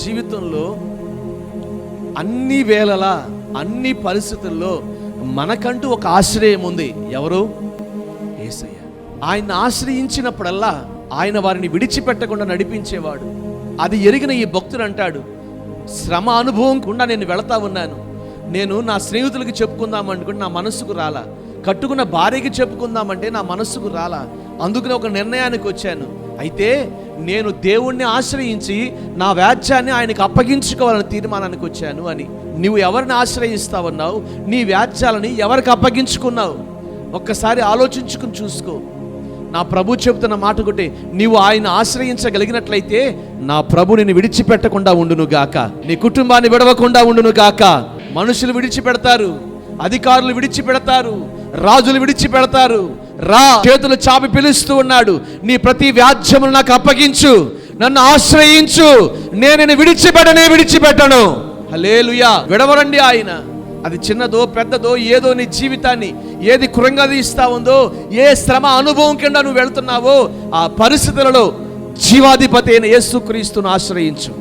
జీవితంలో అన్ని వేళలా అన్ని పరిస్థితుల్లో మనకంటూ ఒక ఆశ్రయం ఉంది. ఎవరు? యేసయ్య. ఆయన ఆశ్రయించినప్పుడల్లా ఆయన వారిని విడిచిపెట్టకుండా నడిపించేవాడు. అది ఎరిగిన ఈ భక్తుడు అంటాడు, శ్రమ అనుభవం కూడా నేను వెళతా ఉన్నాను. నేను నా స్నేహితులకి చెప్పుకుందామనుకుంటే నా మనస్సుకు రాలా, కట్టుకున్న భార్యకి చెప్పుకుందామంటే నా మనస్సుకు రాలా. అందుకనే ఒక నిర్ణయానికి వచ్చాను. అయితే నేను దేవుణ్ణి ఆశ్రయించి నా వ్యాజ్యాన్ని ఆయనకు అప్పగించుకోవాలని తీర్మానానికి వచ్చాను అని. నువ్వు ఎవరిని ఆశ్రయిస్తావన్నావు? నీ వ్యాజ్యాలని ఎవరికి అప్పగించుకున్నావు? ఒక్కసారి ఆలోచించుకుని చూసుకో. నా ప్రభు చెబుతున్న మాట ఒకటి, నీవు ఆయన ఆశ్రయించగలిగినట్లయితే నా ప్రభు నిన్ను విడిచిపెట్టకుండా ఉండును గాక, నీ కుటుంబాన్ని విడవకుండా ఉండును గాక. మనుషులు విడిచిపెడతారు, అధికారులు విడిచిపెడతారు, రాజులు విడిచిపెడతారు. రా, చేతులు చాపి పిలుస్తూ ఉన్నాడు, నీ ప్రతి వ్యాజ్యమును నాకు అప్పగించు, నన్ను ఆశ్రయించు, నేను నిన్ను విడిచిపెట్టను. హల్లెలూయా. విడవరండి ఆయన. అది చిన్నదో పెద్దదో ఏదో, నీ జీవితాన్ని ఏది కృంగదీస్తా ఉందో, ఏ శ్రమ అనుభవం కింద నువ్వు వెళ్తున్నావో ఆ పరిస్థితులలో జీవాధిపతి అయిన యేసుక్రీస్తును ఆశ్రయించు.